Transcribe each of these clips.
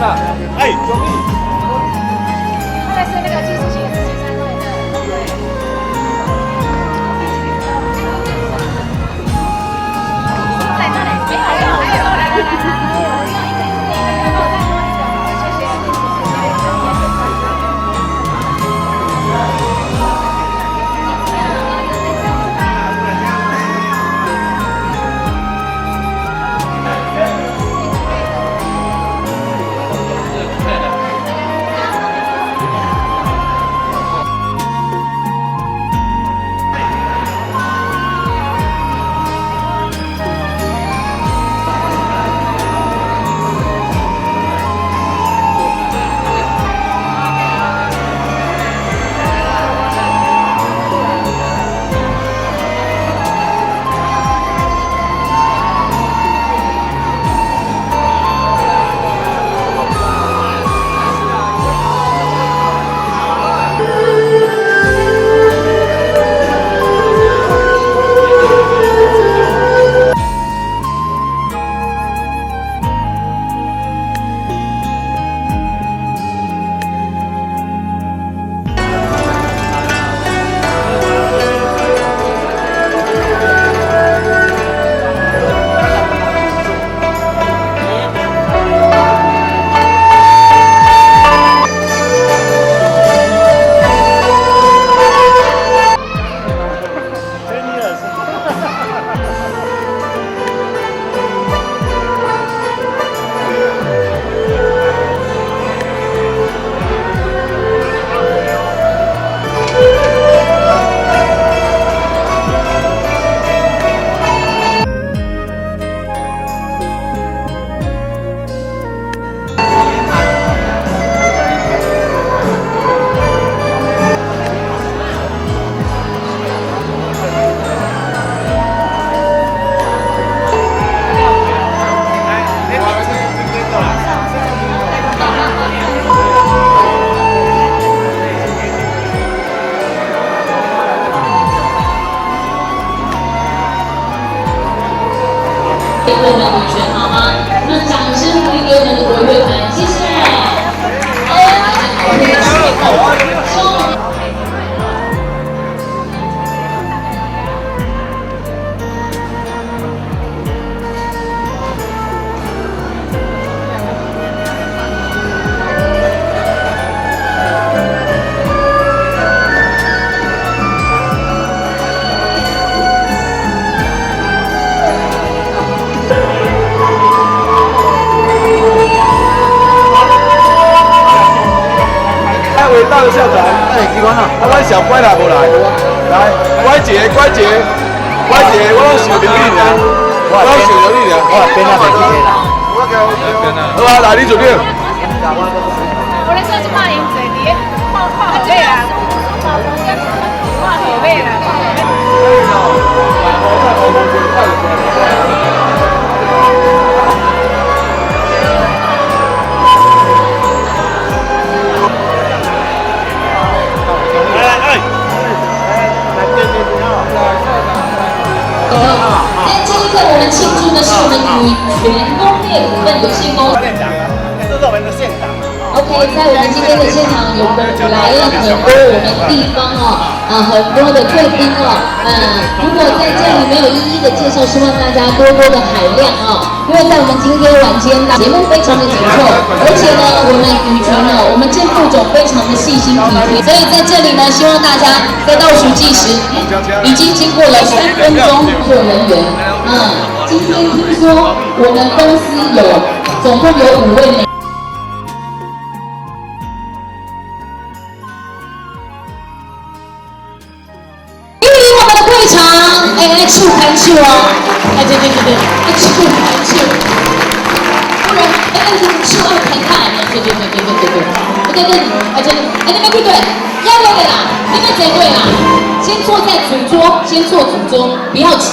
了，哎，兄弟。后来是那个技术性13位的，对。在这里没有，还有，来，用一个，帮我再说一个，谢谢。给我们女权好吗？那掌声鼓励给我们的国乐团，谢谢。伟大的校长，台湾小乖来不来？来，乖姐，我拢想着你俩，我想着你俩，边啊边啊，好啊，来你准备。我咧说即摆用坐伫看后尾啦，看后尾啦。在这一刻，我们庆祝的是我们女权工业股份有限公司。这是我们的县长。OK， 在我们今天的现场来了很多我们地方很多的贵宾如果在这里没有一一的介绍，希望大家多多的海量因为在我们今天晚间节目非常的紧凑，而且呢，我们女权我们郑副总非常的细心体贴，所以在这里呢，希望大家在倒数计时，已经经过了3分钟，工作人员今天听说我们公司总共有5位美。触盘触对，触盘触，不然触二盘看，对，你们对，要对啦，你们谁对啦？先坐在主桌，先坐主桌，不要急。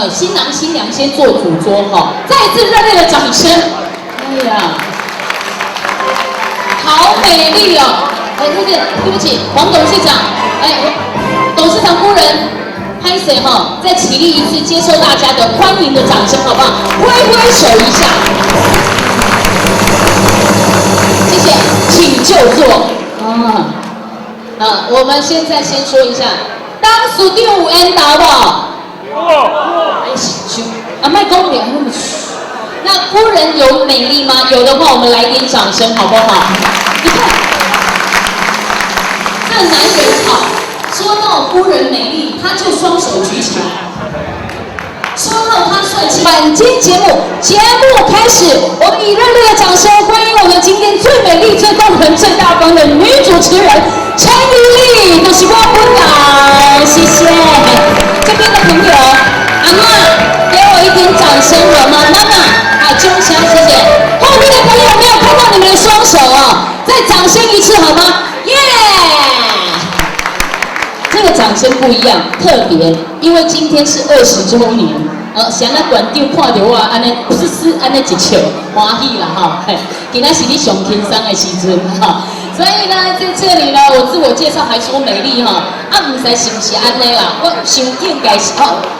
新郎新娘先坐主桌再一次热烈的掌声。哎呀，好美丽哦！对不起，黄董事长，董事长夫人。拍谁再起立一次，接受大家的欢迎的掌声，好不好？挥挥手一下。就做。我们现在先说一下，当属第5 N 导不？麦公脸那么那夫人有美丽吗？有的话，我们来点掌声好不好？你看，这男人好，说到夫人美丽，他就双手举起来；说到他帅气，晚间节目开始，我们以热烈的掌声欢迎我们今天最美丽、最动人、最大方的女主持人陈怡丽，就是我本人，谢谢。这边的朋友，阿嬷，给我一点掌声好吗？妈妈，好，钟香，谢谢。后面的朋友没有看到你们的双手哦，再掌声一次好吗？耶！这个掌声不一样，特别，因为今天是20周年。想那馆长看到我安尼，不是安尼一笑，欢喜啦哈。今仔是你上轻松的时阵哈，所以呢，在这里呢，我自我介绍还说美丽哈，唔知是不是安尼啦？我想应该是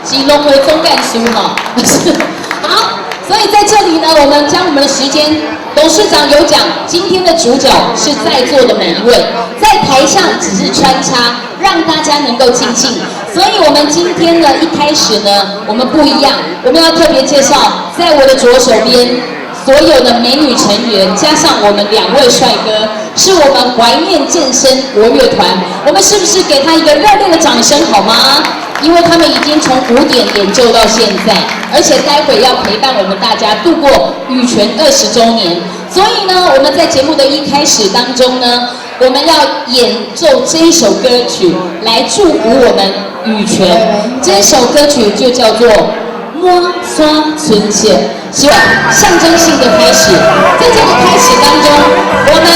是龙回总干事哈，是好。所以在这里呢，我们将我们的时间，董事长有讲，今天的主角是在座的每一位，在台上只是穿插，让大家能够亲近。所以我们今天呢，一开始呢，我们不一样，我们要特别介绍，在我的左手边，所有的美女成员，加上我们2位帅哥，是我们怀念健身国乐团。我们是不是给他一个热烈的掌声好吗？因为他们已经从5点演奏到现在，而且待会要陪伴我们大家度过羽泉20周年。所以呢，我们在节目的一开始当中呢，我们要演奏这一首歌曲来祝福我们羽泉。这首歌曲就叫做《抹刷春线》，希望象征性的开始。在这个开始当中，我们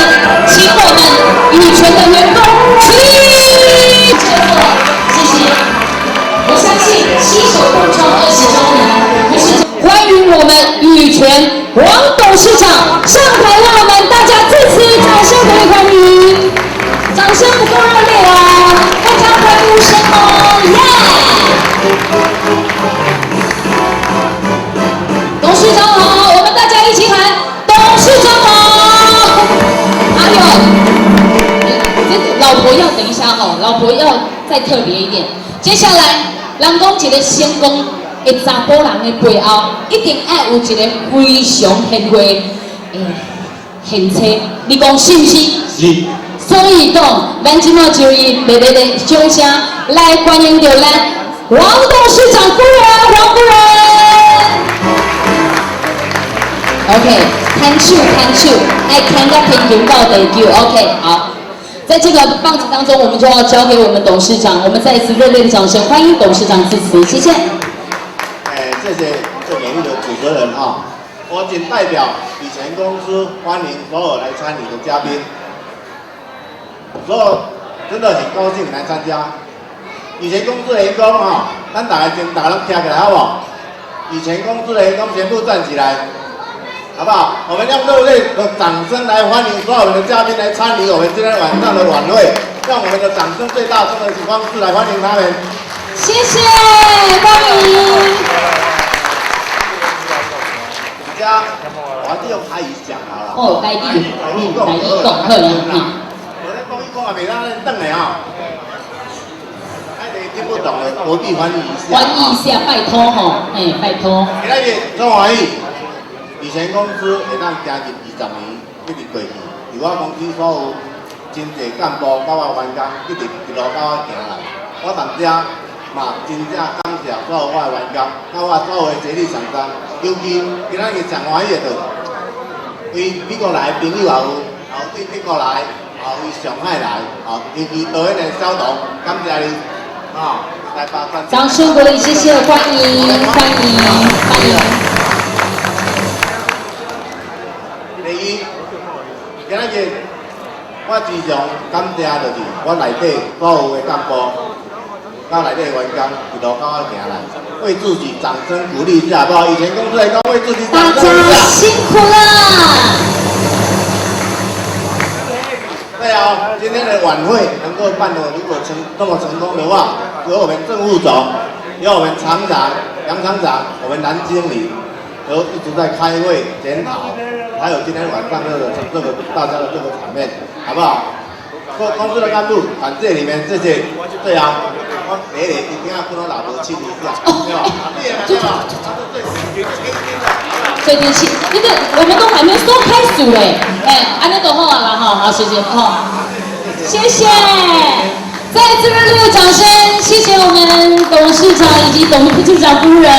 请我们羽泉的员工起立。谢谢。我相信携手共创20周年，不是欢迎我们羽泉王董事长上台，让我们大家再次掌声鼓励欢迎。掌声不够热烈哦，大家欢呼声哦，耶！董事长好，我们大家一起喊董事长好。还有，这老婆要等一下哈，老婆要再特别一点。接下来，人讲一个成功的查甫人的背后，一定要有一个非常贤惠的贤妻。你讲是不是？是。所以讲，咱今麦就以热烈的掌声来欢迎到咱王董事长夫人王夫人。OK， 看手，爱看个天球到地球。OK， 好。在这个棒子当中，我们就要交给我们董事长，我们再一次热烈的掌声欢迎董事长致辞，谢谢。谢谢这美丽的主持人哈，我仅代表羽泉公司欢迎所有来参与的嘉宾，所有真的很高兴来参加。羽泉公司的员工哈，咱大家先大家拢站起来好不好？羽泉公司的员工全部站起来。好不好？我们用热烈的掌声来欢迎所有的嘉宾来参与我们今天晚上的晚会，用我们的掌声最大声的方式来欢迎他们。谢谢，欢迎。大家，我还是用台语讲好了。哦，台语讲好了哈。我在讲一讲啊，袂当等的啊。听不懂的，国际翻译一下。翻译一下，拜托哈，拜托。今日做欢喜。羽泉公司会当行入20年，一直过去。伫我公司所有真侪干部、甲我员工，一直一路甲我行来。我当遮嘛真正感谢所有我的员工，甲我所有的协力厂商。尤其今仔日上欢喜的，为美国来的朋友也有，对德国来，为上海来，尤其导演的小董，感谢你，来把掌声鼓励，谢谢，欢迎，欢迎，欢迎。第一，今仔日我非常感谢，就是我内底所有的干部，甲内底的员工一路甲我行来，为自己掌声鼓励一下，好不好？羽泉公司的员工为自己掌声鼓励一下。大家辛苦了。对啊，今天的晚会能够办得如果这么成功的话，有我们郑副总，有我们厂长杨厂长，我们蓝经理。而一直在开会检讨，还有今天晚上大家的这个场面，好不好？公司的干部，感谢你们这些，对啊，我每年一定要跟我老婆亲一下，对吧？对吧？最低气，那个我们都还没说开始嘞，安那都好了哈，好，谢谢哈，谢谢，再次热烈的掌声，谢谢我们董事长以及董事长夫人。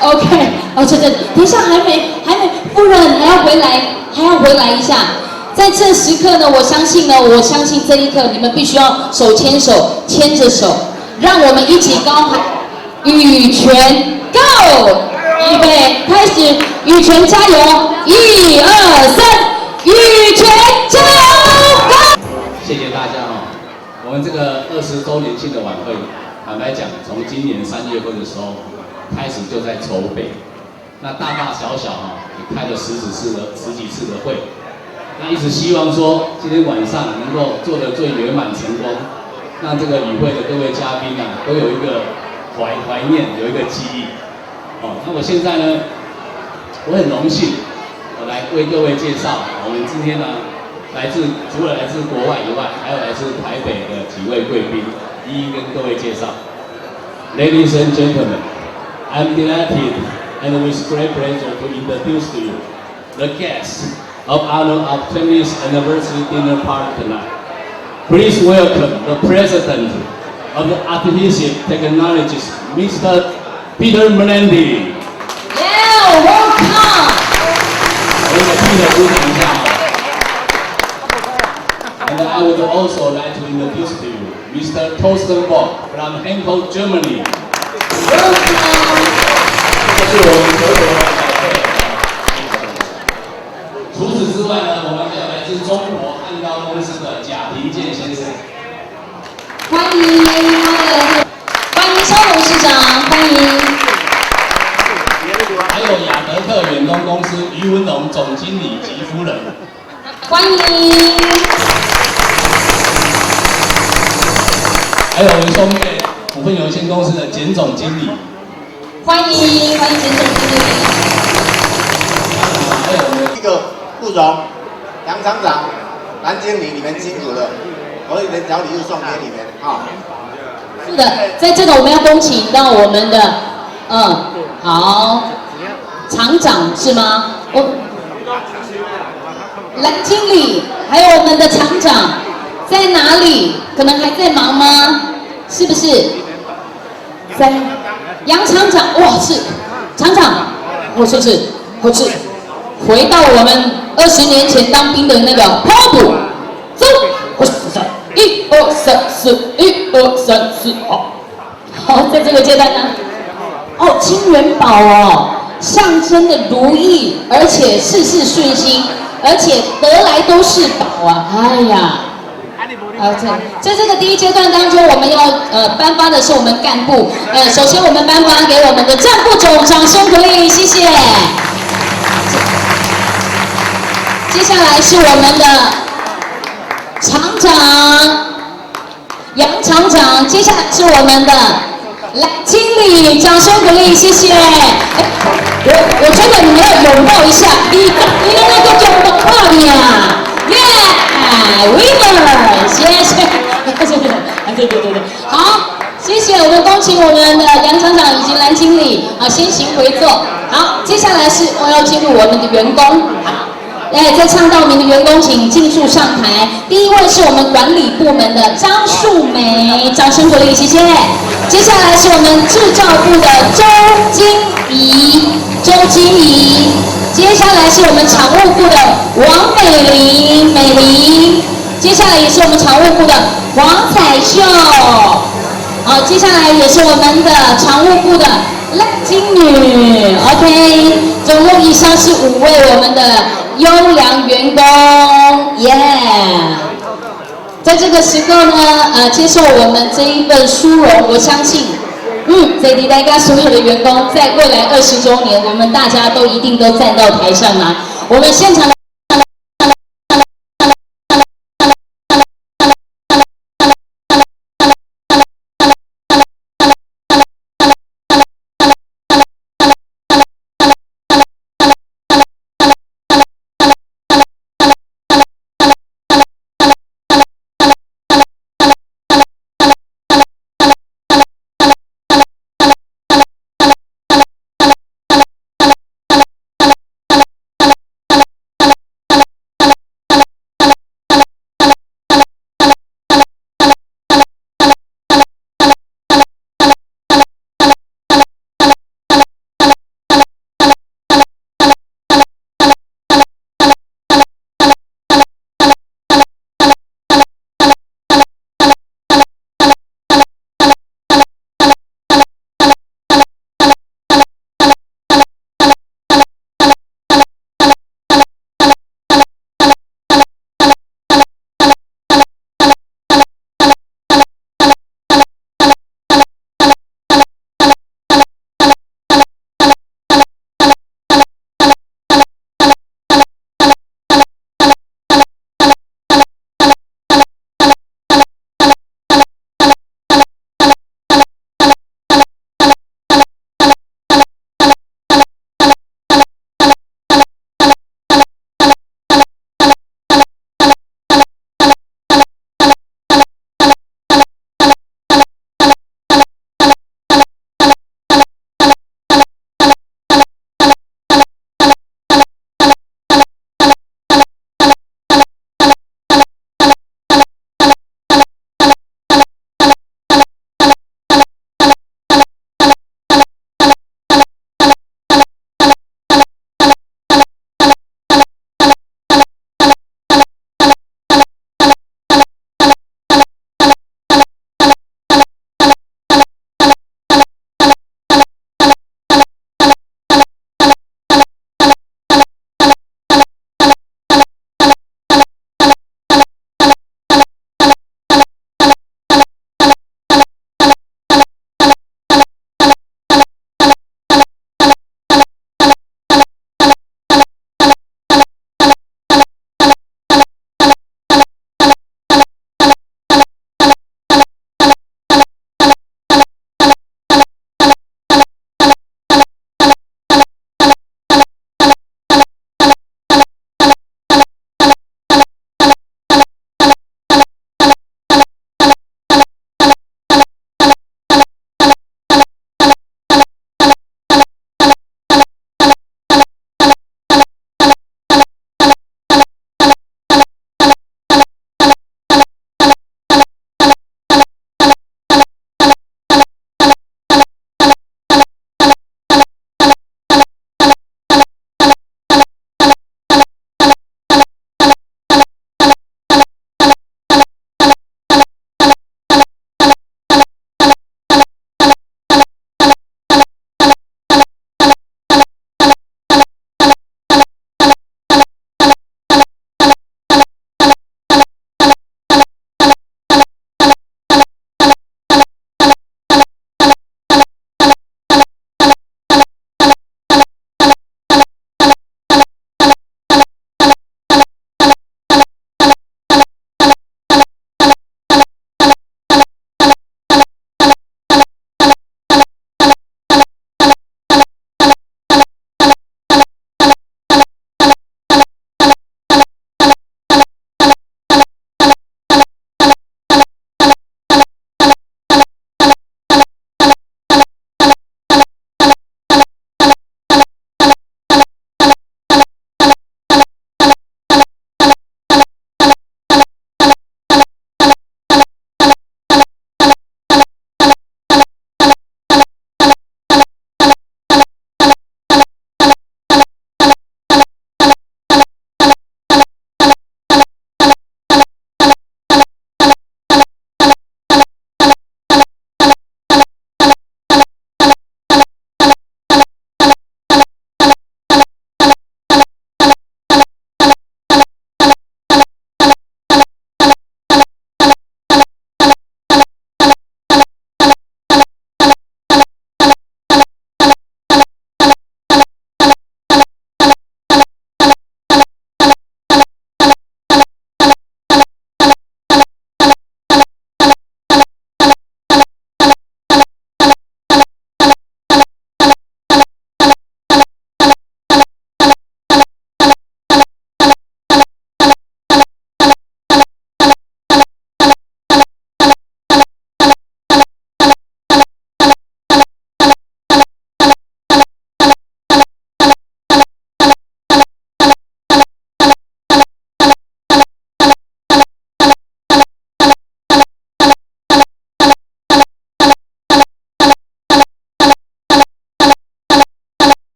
OK， 哦，这里，等一下还没，夫人还要回来一下。在这时刻呢，我相信这一刻你们必须要手牵手，牵着手，让我们一起高喊羽泉 Go， 预备开始，羽泉加油，1、2、3，羽泉加油 Go！ 谢谢大家哈，我们这个20周年庆的晚会，坦白讲，从今年3月份的时候开始就在筹备，那大大小小哈也开了十几次的会，那一直希望说今天晚上能够做得最圆满成功，让这个与会的各位嘉宾啊都有一个怀念，有一个记忆。哦，那我现在呢，我很荣幸，我来为各位介绍我们今天呢除了来自国外以外，还有来自台北的几位贵宾，一一跟各位介绍。Ladies and gentlemen, I'm delighted and with great pleasure to introduce to you the guests of honor of 20th anniversary dinner party tonight. Please welcome the president of the Artificial Technologies, Mr. Peter Menendez. Yeah, welcome. 我们给 Peter 鼓掌一下。And I would also like to introduce to you Mr. Thorsten Bock from Henkel, Germany. 这是我们德国的小除此之外呢，我们还有来自中国汉高公司的贾平健先生。欢迎肖董事长，欢迎。还有雅德克远东公司于文龙总经理及夫人。欢迎。还有我们松贝股份有限公司的简总经理。欢迎简总经理。还有我们一个副总、杨厂长、蓝经理，你们辛苦了，我有点小礼物送给你们啊。是的，在这个我们要恭请到我们的，好，厂长是吗？蓝经理，还有我们的厂长在哪里？可能还在忙吗？是不是？在杨厂长，哇，是厂长，我是回到我们20年前当兵的那个跑步，走，1、2、3、4，1、2、3、4，好，在这个阶段呢，金元宝象征的如意，而且事事顺心，而且得来都是宝啊！哎呀，在这个第一阶段当中，我们要颁发的是我们干部，首先我们颁发给我们的战部总，掌声鼓励，谢谢。接下来是我们的厂长杨厂长，接下来是我们的蓝经理，掌声鼓励，谢谢。我觉得你们要拥抱一下，你的那个拥抱你啊，耶 ，winner， 谢谢，对，好，谢谢，我们恭请我们的杨厂长以及蓝经理，先行回座。好，接下来是我要进入我们的员工，好。在唱到名的员工，请尽速上台。第一位是我们管理部门的张树梅，掌声鼓励，谢谢。接下来是我们制造部的周经理。接下来是我们常务部的王美玲。接下来也是我们常务部的黄彩秀。好，接下来也是我们的常务部的赖金女 ，OK， 总共以上是5位我们的优良员工，耶！在这个时候呢，接受我们这一份殊荣，我相信，在大家所有的员工，在未来20周年，我们大家都一定都站到台上来。我们现场的